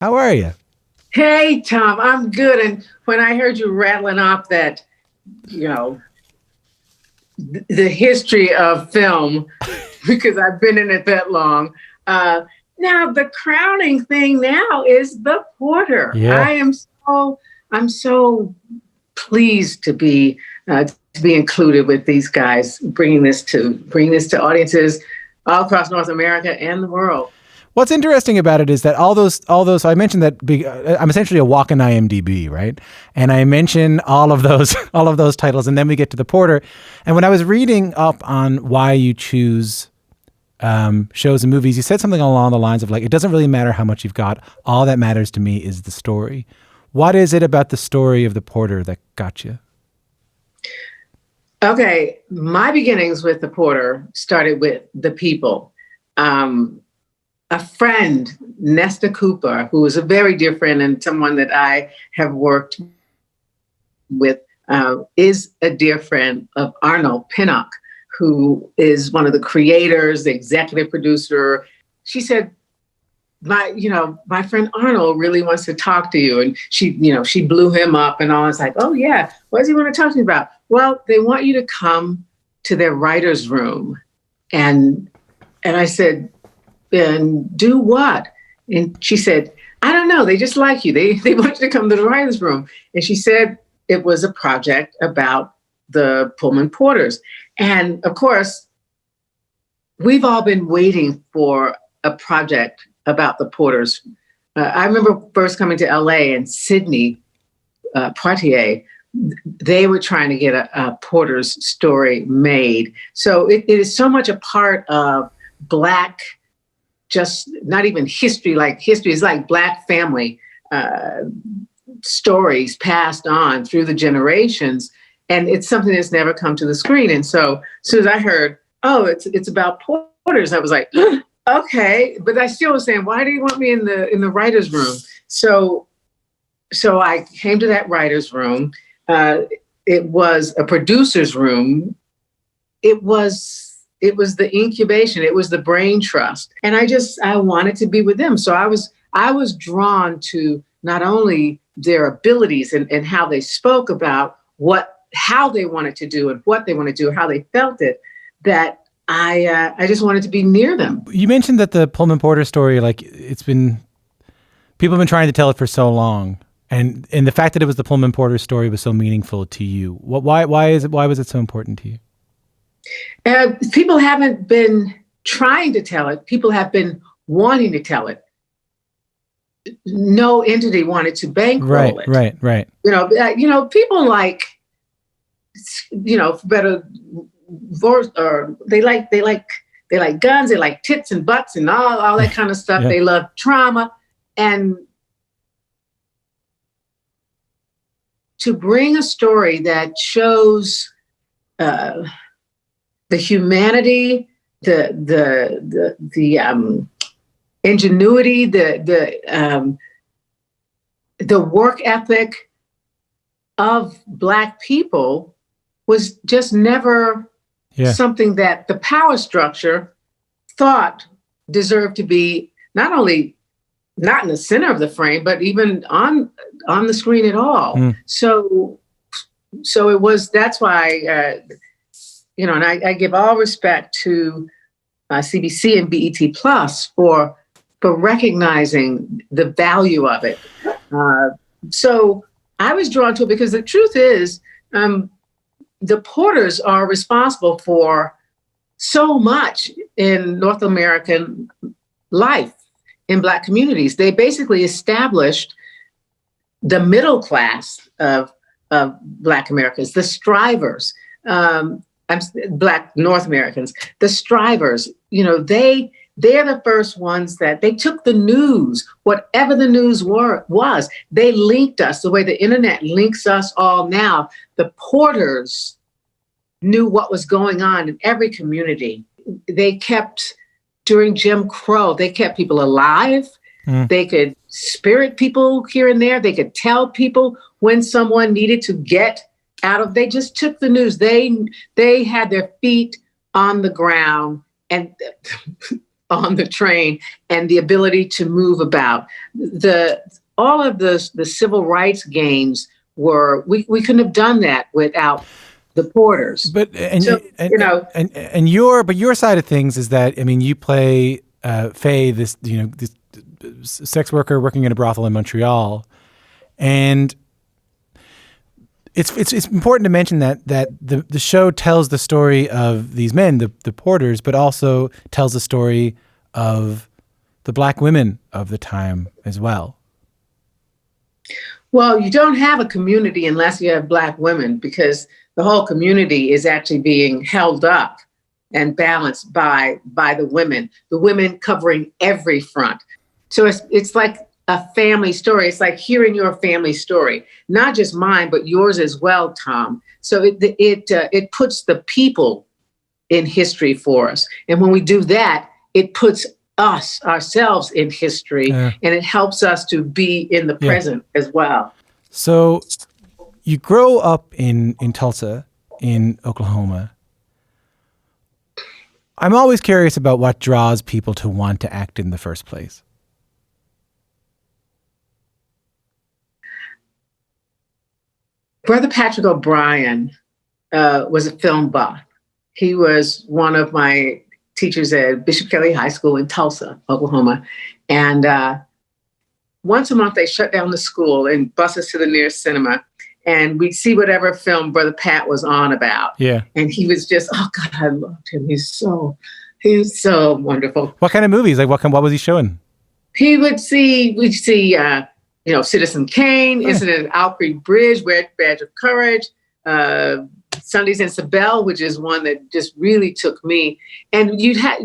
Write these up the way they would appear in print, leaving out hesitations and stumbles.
How are you? Hey, Tom, I'm good. And when I heard you rattling off that, you know, the history of film, because I've been in it that long, uh, now the crowning thing now is the Porter. Yeah. I'm so pleased to be included with these guys, bringing this to audiences all across North America and the world. What's interesting about it is that all those I mentioned that I'm essentially a walk in IMDb, right? And I mention all of those all of those titles, and then we get to the Porter. And when I was reading up on why you choose shows and movies, you said something along the lines of like, it doesn't really matter how much you've got. All that matters to me is the story. What is it about the story of the Porter that got you? Okay, my beginnings with the Porter started with the people. Um, a friend, Nesta Cooper, who is a very dear friend and someone that I have worked with, is a dear friend of Arnold Pinnock, who is one of the creators, the executive producer. She said, my friend Arnold really wants to talk to you. And she blew him up and all. I was like, oh yeah, what does he want to talk to me about? Well, they want you to come to their writer's room. And I said, and do what? And she said, I don't know. They just like you. They want you to come to the writer's room. And she said it was a project about the Pullman Porters. And of course, we've all been waiting for a project about the Porters. I remember first coming to LA and Sydney Poitier, they were trying to get a Porter's story made. So it is so much a part of Black, just not even history, like history is like Black family uh, stories passed on through the generations. And it's something that's never come to the screen. And so as soon as I heard, oh, it's about Porters, I was like, okay. But I still was saying, why do you want me in the writer's room? So I came to that writer's room. It was a producer's room. It was the incubation. It was the brain trust, and I wanted to be with them. So I was drawn to not only their abilities and how they spoke about how they wanted to do and what they wanted to do, how they felt it. That I just wanted to be near them. You mentioned that the Pullman Porter story, like it's been people have been trying to tell it for so long, and the fact that it was the Pullman Porter story was so meaningful to you. Why was it so important to you? People haven't been trying to tell it. People have been wanting to tell it. No entity wanted to Right, bankroll it. right. People like, better, or they like guns. They like tits and butts and all that kind of stuff. Yeah. They love trauma, and to bring a story that shows uh, the humanity, the ingenuity, the work ethic of Black people was just never Yeah. something that the power structure thought deserved to be not only not in the center of the frame, but even on the screen at all. Mm. So it was. That's why and I give all respect to CBC and BET Plus for recognizing the value of it. So I was drawn to it because the truth is, the Porters are responsible for so much in North American life in Black communities. They basically established the middle class of Black Americans, the strivers. Black North Americans, the strivers, they're the first ones that they took the news, whatever the news was, they linked us the way the internet links us all now. The Porters knew what was going on in every community. They kept, during Jim Crow, they kept people alive. Mm. They could spirit people here and there. They could tell people when someone needed to get they just took the news. They had their feet on the ground, and on the train and the ability to move about. All of the civil rights gains we couldn't have done that without the Porters. But So, your side of things is that, I mean, you play Faye, this sex worker working in a brothel in Montreal, and it's important to mention that the show tells the story of these men, the Porters, but also tells the story of the Black women of the time as well. Well, you don't have a community unless you have Black women, because the whole community is actually being held up and balanced by the women covering every front. So it's like a family story. It's like hearing your family story, not just mine, but yours as well, Tom. So it puts the people in history for us. And when we do that, it puts ourselves in history, and it helps us to be in the present as well. So you grow up in Tulsa, in Oklahoma. I'm always curious about what draws people to want to act in the first place. Brother Patrick O'Brien was a film buff. He was one of my teachers at Bishop Kelly High School in Tulsa, Oklahoma. And once a month, they shut down the school and bus us to the nearest cinema. And we'd see whatever film Brother Pat was on about. Yeah. And he was just, oh God, I loved him. He was so wonderful. What kind of movies? Like what was he showing? We'd see, Citizen Kane, Incident at Alfre Bridge, Red Badge of Courage, Sundays in Sabelle, which is one that just really took me. And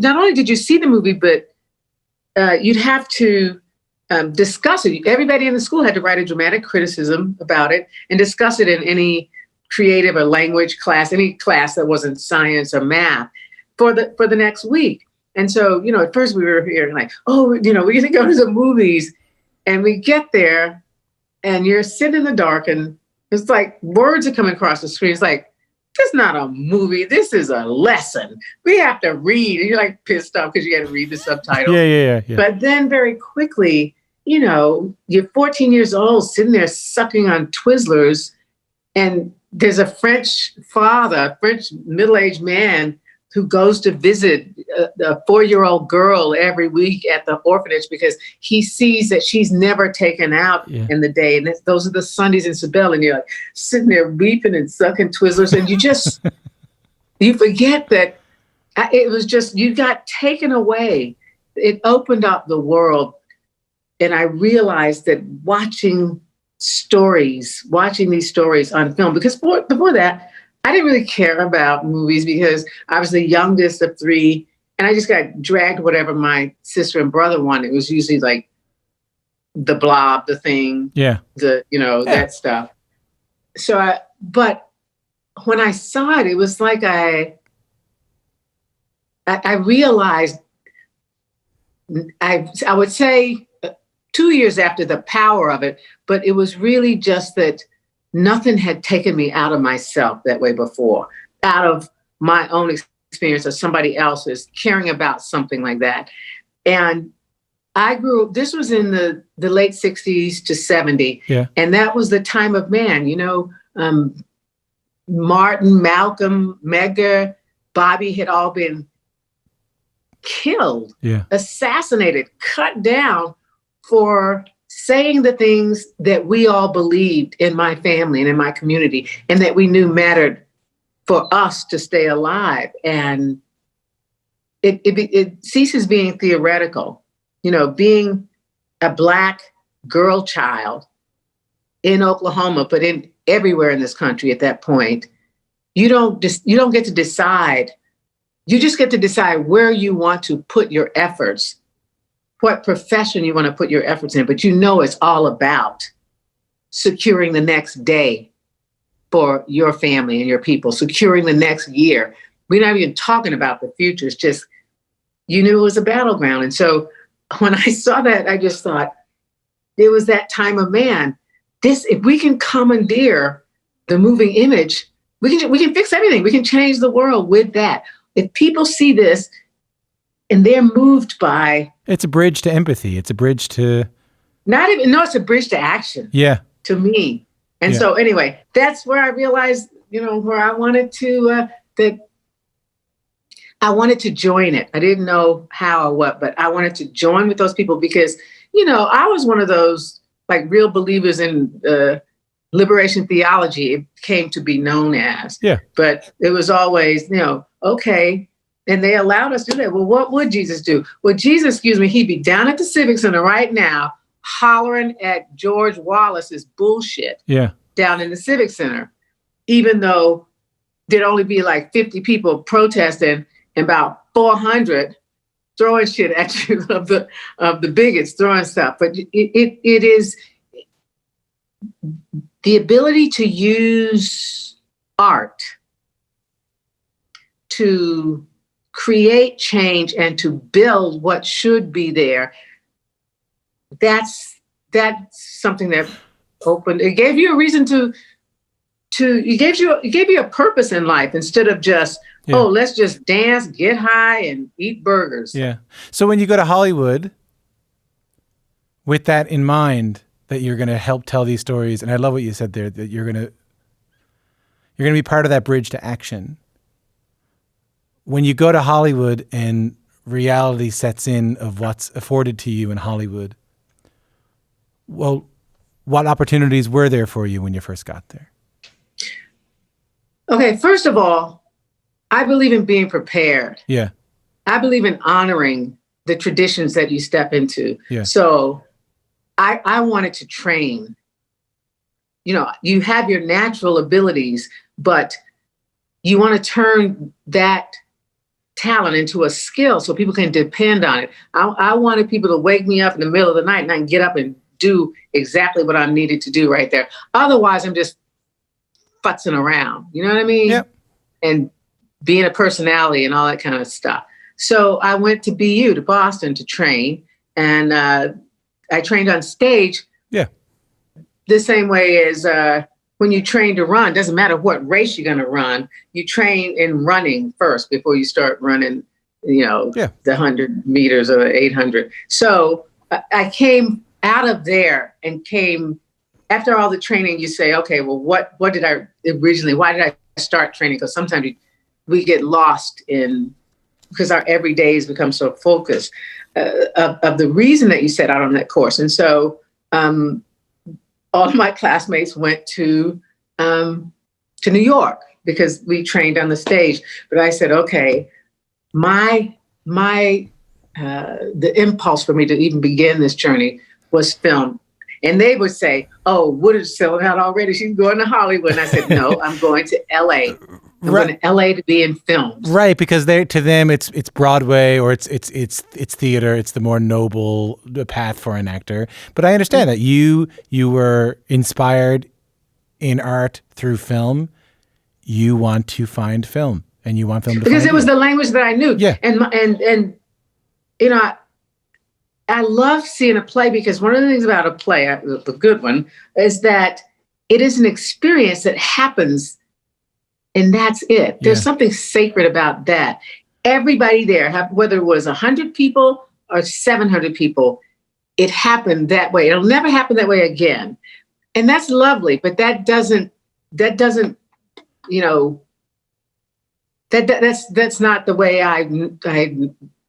not only did you see the movie, but you'd have to discuss it. Everybody in the school had to write a dramatic criticism about it and discuss it in any creative or language class, any class that wasn't science or math for the next week. And so, at first we were here like, we're going to go to the movies. And we get there and you're sitting in the dark and it's like words are coming across the screen. It's like, this is not a movie. This is a lesson. We have to read. And you're like pissed off because you got to read the subtitles. Yeah. But then very quickly, you're 14 years old sitting there sucking on Twizzlers. And there's a French middle-aged man who goes to visit a 4-year-old girl every week at the orphanage because he sees that she's never taken out in the day. And those are the Sundays in Sabelle. And you're like sitting there weeping and sucking Twizzlers. And you just, you forget that it was just, you got taken away. It opened up the world. And I realized that watching these stories on film, because before that, I didn't really care about movies because I was the youngest of 3 and I just got dragged whatever my sister and brother wanted. It was usually like The Blob, The Thing, that stuff. So, but when I saw it, it was like I realized, I would say 2 years after the power of it, but it was really just that nothing had taken me out of myself that way before, out of my own experience or somebody else's, caring about something like that. And I grew up, this was in the late 60s to 70. Yeah. And that was the time of man, Martin, Malcolm, Medgar, Bobby had all been killed, assassinated, cut down for saying the things that we all believed in my family and in my community and that we knew mattered for us to stay alive. And it ceases being theoretical, being a Black girl child in Oklahoma, but in everywhere in this country at that point. You don't get to decide. You just get to decide where you want to put your efforts, what profession you want to put your efforts in, but it's all about securing the next day for your family and your people, securing the next year. We're not even talking about the future. It's just, it was a battleground. And so when I saw that, I just thought, it was that time of man. If we can commandeer the moving image, we can fix everything. We can change the world with that. If people see this, and they're moved by. It's a bridge to empathy. It's a bridge to Not even, no, it's a bridge to action. Yeah. To me. And Yeah. so anyway, that's where I realized, where I wanted to, that I wanted to join it. I didn't know how or what, but I wanted to join with those people because, I was one of those like real believers in liberation theology, it came to be known as. Yeah. But it was always, okay. And they allowed us to do that. Well, what would Jesus do? Well, Jesus, he'd be down at the Civic Center right now, hollering at George Wallace's bullshit down in the Civic Center, even though there'd only be like 50 people protesting and about 400 throwing shit at you of the bigots throwing stuff. But it is the ability to use art to create change and to build what should be there. That's something that opened. It gave you a reason it gave you a purpose in life instead of just, let's just dance, get high, and eat burgers. Yeah. So when you go to Hollywood, with that in mind, that you're going to help tell these stories, and I love what you said there, that you're going to be part of that bridge to action. When you go to Hollywood and reality sets in of what's afforded to you in Hollywood, well, what opportunities were there for you when you first got there? Okay, first of all, I believe in being prepared. Yeah. I believe in honoring the traditions that you step into. Yeah. So I wanted to train. You have your natural abilities, but you want to turn that talent into a skill so people can depend on it. I wanted people to wake me up in the middle of the night and I can get up and do exactly what I needed to do right there. Otherwise, I'm just futzing around. You know what I mean? Yep. And being a personality and all that kind of stuff. So I went to BU, to Boston, to train. And I trained on stage. Yeah. The same way as when you train to run, doesn't matter what race you're going to run, you train in running first before you start running, the 100 meters or 800. So I came out of there and came after all the training. You say, okay, well, why did I start training? Because sometimes we get lost because our everydays become so focused of the reason that you set out on that course. And so all of my classmates went to New York because we trained on the stage. But I said, okay, the impulse for me to even begin this journey was film. And they would say, oh, Woodard's selling out already. She's going to Hollywood. And I said, no, I'm going to LA. I'm going to LA to be in films. Right, because to them it's Broadway or it's theater. It's the more noble path for an actor. But I understand that you were inspired in art through film. You want to find film, and you want film to because find it was the language that I knew. Yeah, and I love seeing a play because one of the things about a play, the good one, is that it is an experience that happens. And that's it. There's something sacred about that. Everybody there, whether it was 100 people or 700 people, it happened that way. It'll never happen that way again. And that's lovely, but that's not the way I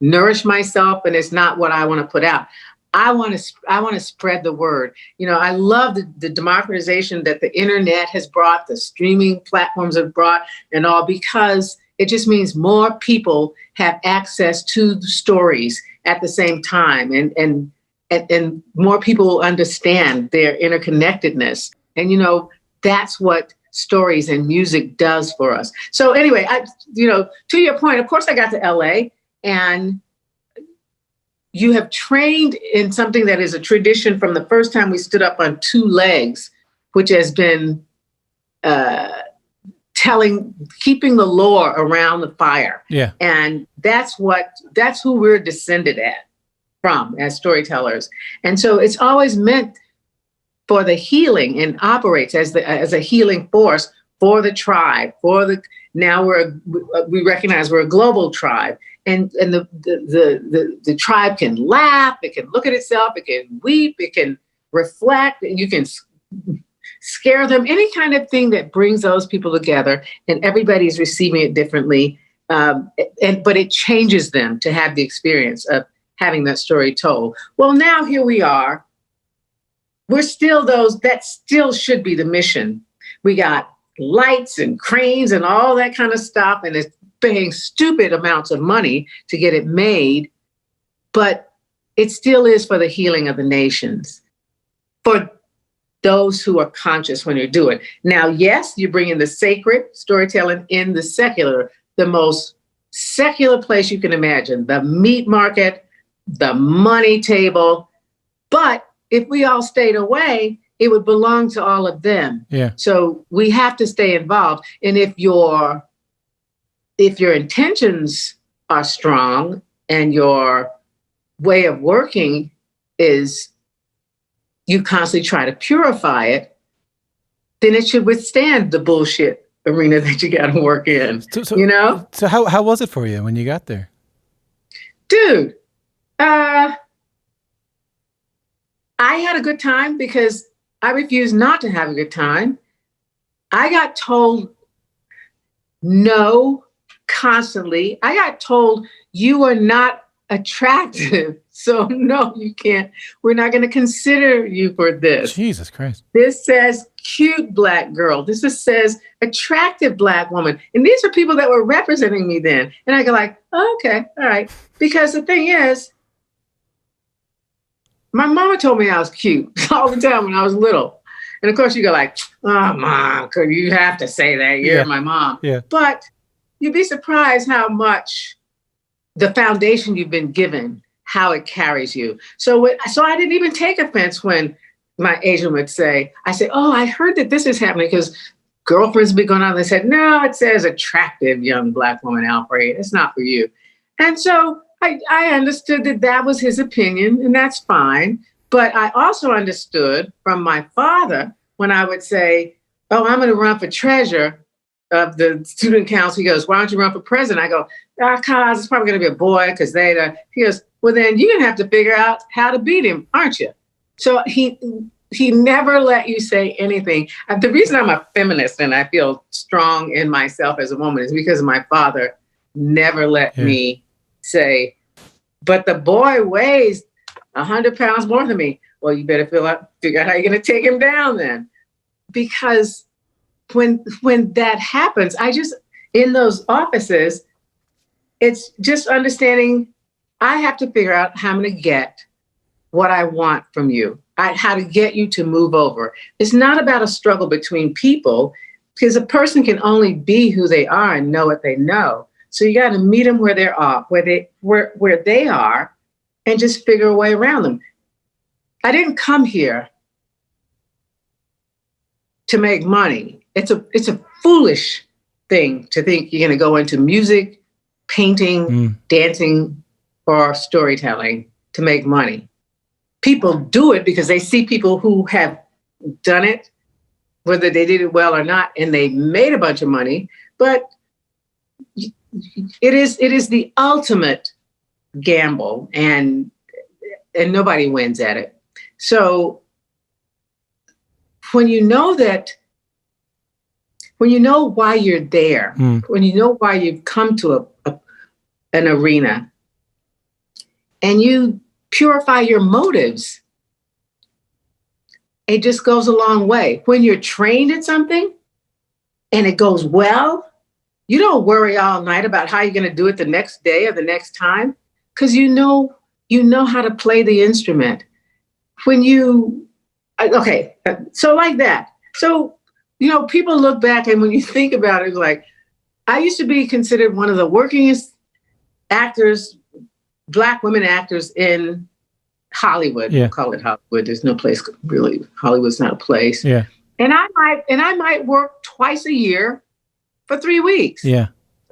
nourish myself, and it's not what I want to put out. I want to spread the word. I love the democratization that the internet has brought, the streaming platforms have brought, and all, because it just means more people have access to the stories at the same time, and more people will understand their interconnectedness. And that's what stories and music does for us. So anyway, to your point, of course I got to LA, and you have trained in something that is a tradition from the first time we stood up on two legs, which has been keeping the lore around the fire. Yeah. And that's who we're descended from as storytellers. And so it's always meant for the healing and operates as a healing force for the tribe, now we recognize we're a global tribe. and the tribe can laugh, it can look at itself, it can weep, it can reflect, and you can scare them, any kind of thing that brings those people together, and everybody's receiving it differently. But it changes them to have the experience of having that story told. Well, now here we are. We're still those, that still should be the mission. We got lights and cranes and all that kind of stuff, and it's paying stupid amounts of money to get it made, but it still is for the healing of the nations, for those who are conscious when you do it. Now, yes, you bring in the sacred storytelling in the secular, the most secular place you can imagine, the meat market, the money table. But if we all stayed away, it would belong to all of them. Yeah. So we have to stay involved. And if your intentions are strong and your way of working is you constantly try to purify it, then it should withstand the bullshit arena that you got to work in. You know? So how was it for you when you got there? Dude, I had a good time because I refused not to have a good time. I got told no constantly. I got told you are not attractive. So no, you can't. We're not going to consider you for this. Jesus Christ. This says cute Black girl. This says attractive Black woman. And these are people that were representing me then. And I go like, oh, okay, all right. Because the thing is, my mama told me I was cute all the time when I was little. And of course you go like, oh, Mom, you have to say that. You're my mom. Yeah. But you'd be surprised how much the foundation you've been given, how it carries you. So I didn't even take offense when my agent would say, oh, I heard that this is happening, because girlfriends would be going on. They said, no, it says attractive young Black woman, Alfre. It's not for you. And so I understood that was his opinion, and that's fine. But I also understood from my father when I would say, oh, I'm going to run for treasurer of the student council. He goes, why don't you run for president? I go, cause it's probably going to be a boy, because he goes, well, then you're going to have to figure out how to beat him, aren't you? So he never let you say anything. The reason I'm a feminist and I feel strong in myself as a woman is because my father never let me say, but the boy weighs 100 pounds more than me. Well, you better figure out how you're going to take him down then. Because when that happens, in those offices, it's just understanding I have to figure out how I'm going to get what I want from you, how to get you to move over. It's not about a struggle between people, because a person can only be who they are and know what they know. So you got to meet them where they are, where they are, and just figure a way around them. I didn't come here to make money. It's a foolish thing to think you're going to go into music, painting, dancing, or storytelling to make money. People do it because they see people who have done it, whether they did it well or not, and they made a bunch of money. But it is the ultimate gamble, and nobody wins at it. So when you know why you're there, when you know why you've come to an arena, and you purify your motives, it just goes a long way. When you're trained at something and it goes well, you don't worry all night about how you're going to do it the next day or the next time, because you know how to play the instrument. So like that. So, people look back, and when you think about it, like, I used to be considered one of the workingest actors, Black women actors in Hollywood. Yeah. We'll call it Hollywood. There's no place really. Hollywood's not a place. Yeah. And I might work twice a year for 3 weeks. Yeah.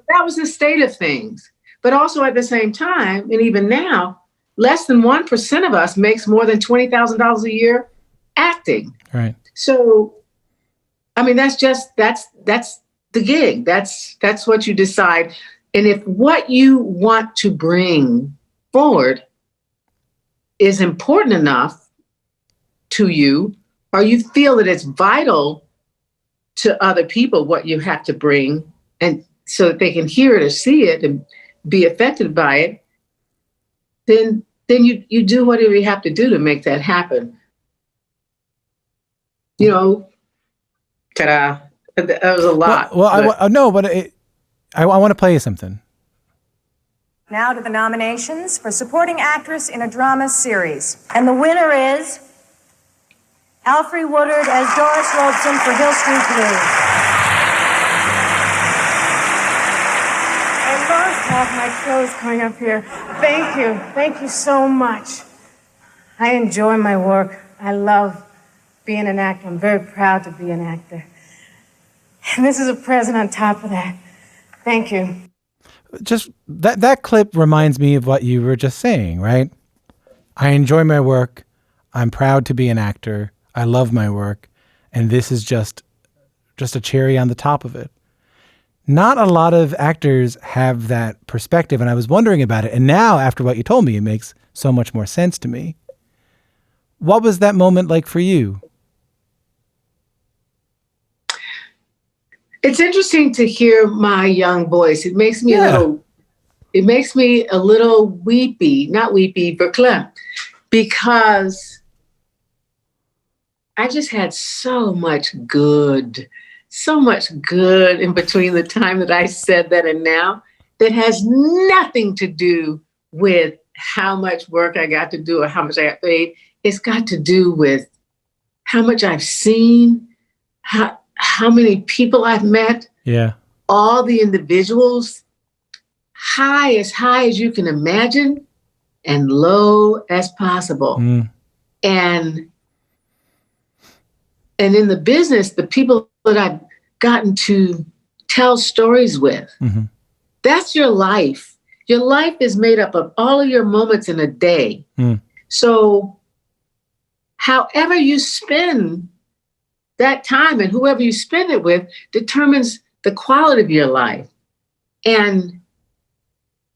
That was the state of things. But also at the same time, and even now, less than 1% of us makes more than $20,000 a year acting. Right. So, I mean, that's the gig. That's what you decide. And if what you want to bring forward is important enough to you, or you feel that it's vital to other people, what you have to bring, and so that they can hear it or see it and be affected by it, then you do whatever you have to do to make that happen. You know, ta-da. That was a lot. I want to play you something. Now to the nominations for Supporting Actress in a Drama Series. And the winner is Alfre Woodard as Doris Robeson for Hill Street Blues. I lost half my clothes coming up here. Thank you. Thank you so much. I enjoy my work. I love being an actor. I'm very proud to be an actor. And this is a present on top of that. Thank you. Just that clip reminds me of what you were just saying, right? I enjoy my work. I'm proud to be an actor. I love my work. And this is just a cherry on the top of it. Not a lot of actors have that perspective. And I was wondering about it. And now, after what you told me, it makes so much more sense to me. What was that moment like for you? It's interesting to hear my young voice. It makes me a little weepy, not weepy, verklempt, because I just had so much good in between the time that I said that and now, that has nothing to do with how much work I got to do or how much I got paid. It's got to do with how much I've seen, how many people I've met, all the individuals, high as you can imagine and low as possible. And in the business, the people that I've gotten to tell stories with, that's your life. Your life is made up of all of your moments in a day. So however you spend that time and whoever you spend it with determines the quality of your life. And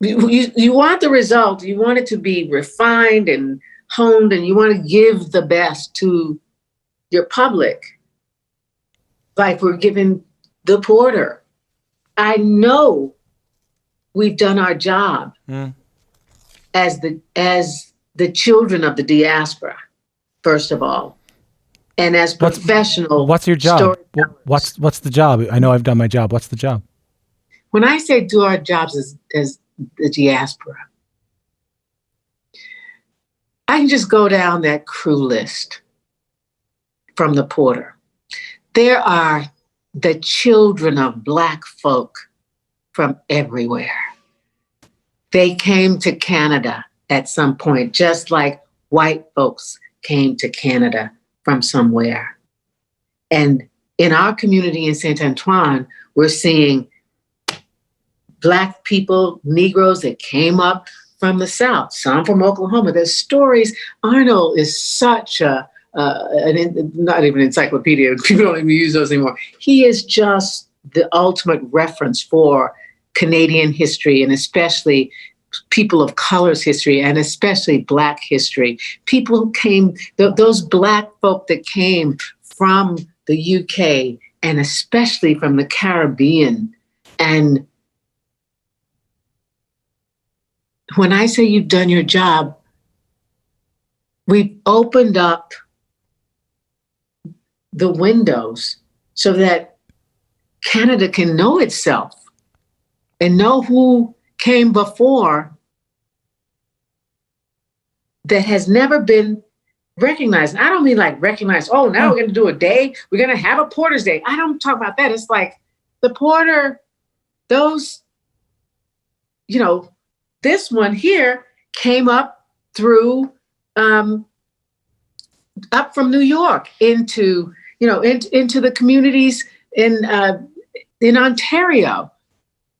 you want the result, you want it to be refined and honed, and you want to give the best to your public. Like we're giving the Porter. I know we've done our job as the children of the diaspora, first of all. And as professional, what's your job? What's the job? I know I've done my job. What's the job? When I say do our jobs as the diaspora, I can just go down that crew list from the Porter. There are the children of Black folk from everywhere. They came to Canada at some point, just like white folks came to Canada from somewhere. And in our community in Saint Antoine, we're seeing Black people, Negroes that came up from the South, some from Oklahoma. There's stories. Arnold is such not even encyclopedia. People don't even use those anymore. He is just the ultimate reference for Canadian history, and especially people of color's history, and especially Black history. People came, those Black folk that came from the UK, and especially from the Caribbean. And when I say you've done your job, we've opened up the windows so that Canada can know itself and know who came before that has never been recognized. And I don't mean like recognized, oh, now we're going to do a day. We're going to have a Porter's Day. I don't talk about that. It's like the Porter, those, this one here came up through, up from New York into the communities in Ontario,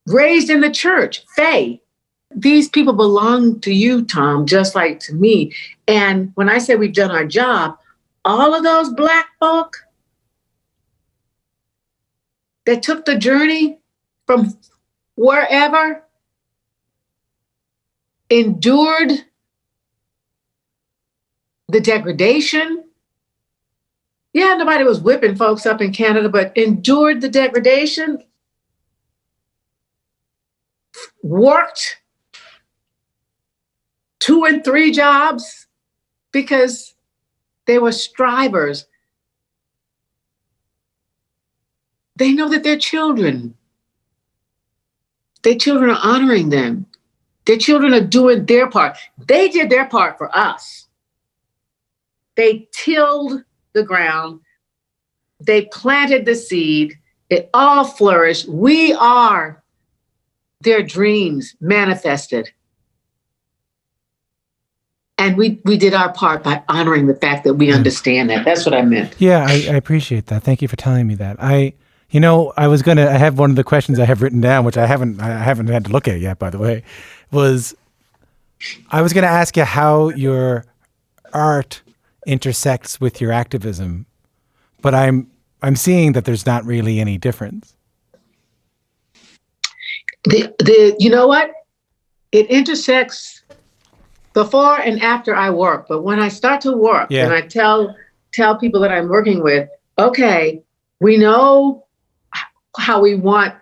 raised in the church, Faye. These people belong to you, Tom, just like to me. And when I say we've done our job, all of those Black folk that took the journey from wherever endured the degradation. Yeah, nobody was whipping folks up in Canada, but endured the degradation, worked 2 and 3 jobs because they were strivers. They know that their children are honoring them. Their children are doing their part. They did their part for us. They tilled the ground. They planted the seed. It all flourished. We are their dreams manifested. And we did our part by honoring the fact that we understand that. That's what I meant. Yeah, I appreciate that. Thank you for telling me that. I have one of the questions I have written down, which I haven't had to look at yet, by the way, was I was going to ask you how your art intersects with your activism, but I'm seeing that there's not really any difference. You know what? It intersects before and after I work. But when I start to work and I tell people that I'm working with, okay, we know how we would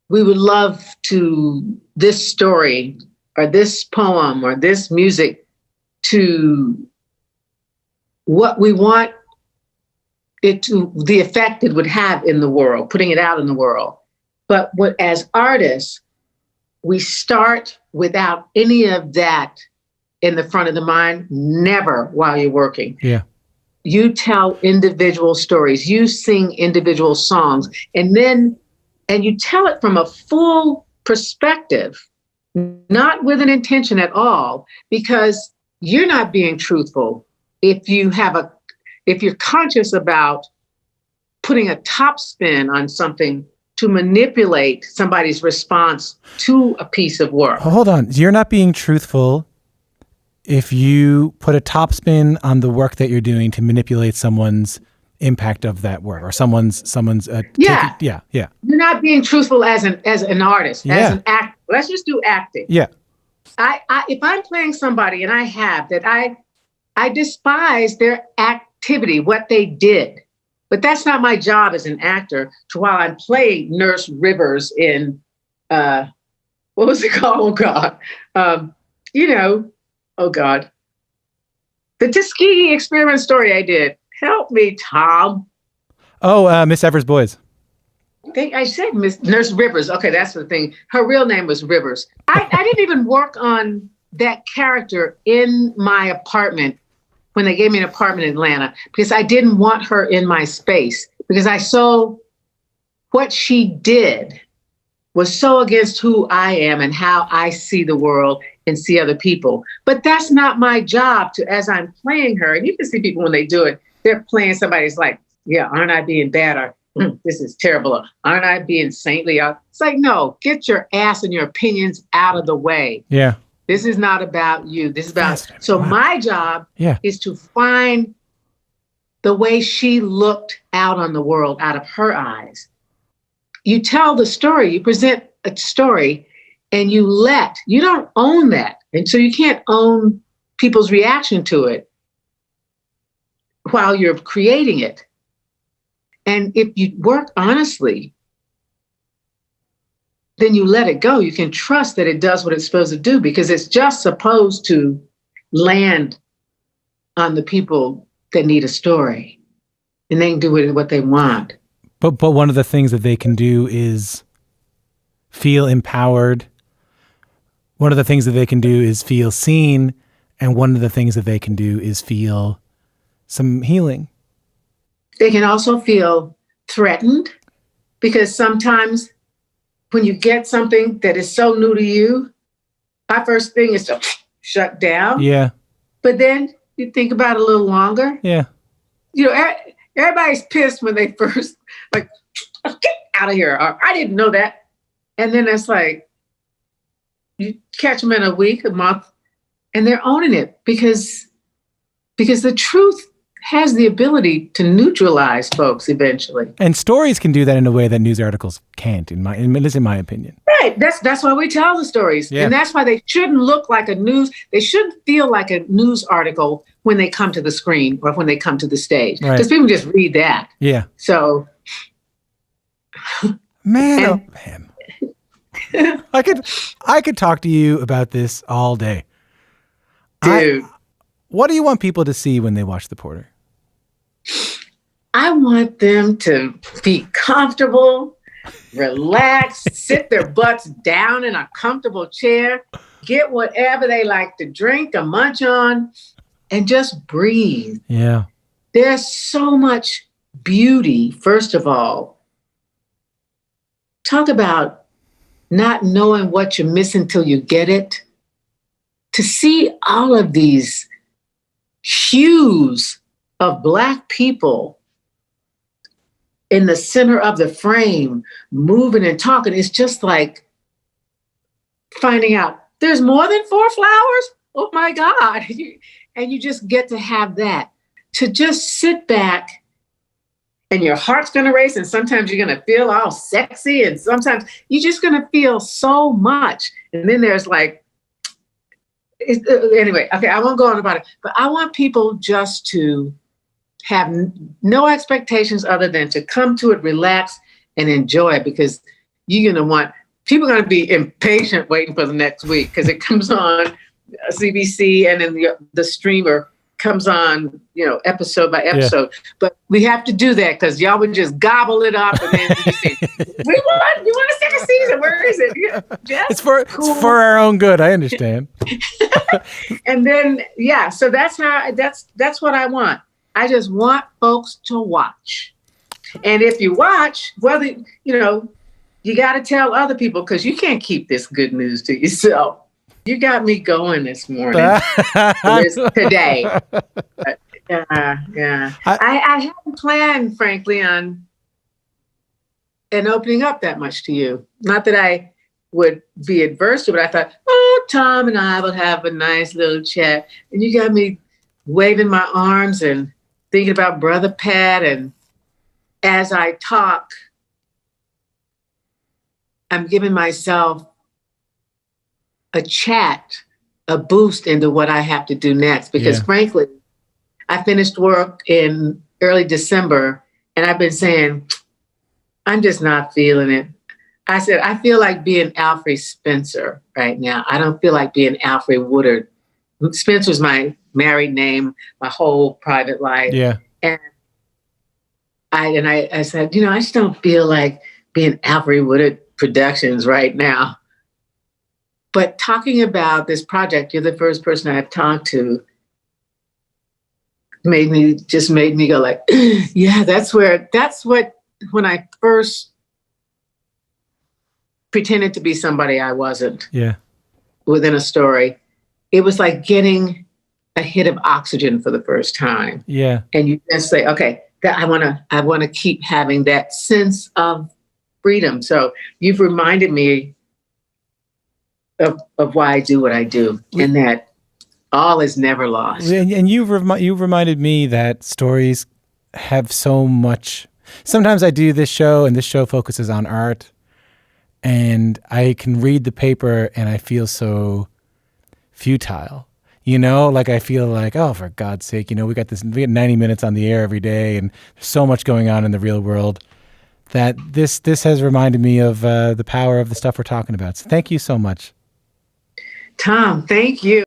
love to, this story or this poem or this music to what we want it to, the effect it would have in the world, putting it out in the world. But as artists, we start without any of that in the front of the mind, never while you're working. Yeah. You tell individual stories, you sing individual songs, and you tell it from a full perspective, not with an intention at all, because you're not being truthful. If you're conscious about putting a top spin on something to manipulate somebody's response to a piece of work. Hold on. You're not being truthful if you put a top spin on the work that you're doing to manipulate someone's impact of that work or someone's Yeah. Yeah. You're not being truthful as an artist, as an actor. Let's just do acting. Yeah. If I'm playing somebody and I have that, I despise their activity, what they did. But that's not my job as an actor to, while I'm playing Nurse Rivers in, what was it called? Oh, God. Oh, God. The Tuskegee experiment story I did. Help me, Tom. Oh, Miss Evers Boys. I said Miss Nurse Rivers. Okay, that's the thing. Her real name was Rivers. I didn't even work on that character in my apartment when they gave me an apartment in Atlanta, because I didn't want her in my space, because I saw what she did was so against who I am and how I see the world and see other people. But that's not my job to, as I'm playing her, and you can see people when they do it, they're playing somebody's like, yeah, aren't I being bad? Or this is terrible. Or, aren't I being saintly? It's like, no, get your ass and your opinions out of the way. Yeah. This is not about you. This is about, so my job is to find the way she looked out on the world out of her eyes. You tell the story, you present a story, and you don't own that. And so you can't own people's reaction to it while you're creating it. And if you work honestly, then you let it go. You can trust that it does what it's supposed to do, because it's just supposed to land on the people that need a story, and they can do with it what they want. But one of the things that they can do is feel empowered. One of the things that they can do is feel seen. And one of the things that they can do is feel some healing. They can also feel threatened, because sometimes when you get something that is so new to you, my first thing is to shut down. Yeah. But then you think about it a little longer. Yeah. Everybody's pissed when they first, like, get out of here. Or, I didn't know that. And then it's like, you catch them in a week, a month, and they're owning it because the truth has the ability to neutralize folks eventually. And stories can do that in a way that news articles can't, at least in my opinion. Right. That's why we tell the stories. Yeah. And that's why they shouldn't look like they shouldn't feel like a news article when they come to the screen or when they come to the stage. Right. Because people just read that. Yeah. So man. I could talk to you about this all day. dude. What do you want people to see when they watch The Porter? I want them to be comfortable, relax, sit their butts down in a comfortable chair, get whatever they like to drink or munch on, and just breathe. Yeah. There's so much beauty, first of all. Talk about not knowing what you're missing till you get it. To see all of these hues of Black people in the center of the frame, moving and talking, it's just like finding out there's more than 4 flowers. Oh my God. And you just get to have that, to just sit back and your heart's going to race. And sometimes you're going to feel all sexy. And sometimes you're just going to feel so much. And then there's like, anyway, okay, I won't go on about it, but I want people just to have no expectations other than to come to it, relax, and enjoy it, because you're going to want, people are going to be impatient waiting for the next week because it comes on CBC and then the streamer comes on, episode by episode. Yeah. But we have to do that because y'all would just gobble it up and then you say, we want a second season. Where is it? Yeah, it's for our own good. I understand. And then, so that's what I want. I just want folks to watch. And if you watch, whether, you got to tell other people because you can't keep this good news to yourself. You got me going this morning, today. Yeah. I haven't planned, frankly, on opening up that much to you. Not that I would be adverse to it, but I thought, Tom and I will have a nice little chat. And you got me waving my arms and thinking about Brother Pat. And as I talk, I'm giving myself a boost into what I have to do next. Because frankly, I finished work in early December and I've been saying, I'm just not feeling it. I said, I feel like being Alfre Spencer right now. I don't feel like being Alfre Woodard. Spencer's my married name, my whole private life. Yeah. And I said, I just don't feel like being Alfre Woodard Productions right now. But talking about this project, you're the first person I've talked to, made me go like, yeah, when I first pretended to be somebody I wasn't. Yeah. Within a story, it was like getting a hit of oxygen for the first time. Yeah. And you just say, okay, I want to keep having that sense of freedom. So you've reminded me of why I do what I do, and that all is never lost. And you've reminded me that stories have so much. Sometimes I do this show, and this show focuses on art, and I can read the paper, and I feel so futile. Like I feel like, oh, for God's sake, we got 90 minutes on the air every day, and there's so much going on in the real world. That this has reminded me of the power of the stuff we're talking about. So thank you so much. Tom, thank you.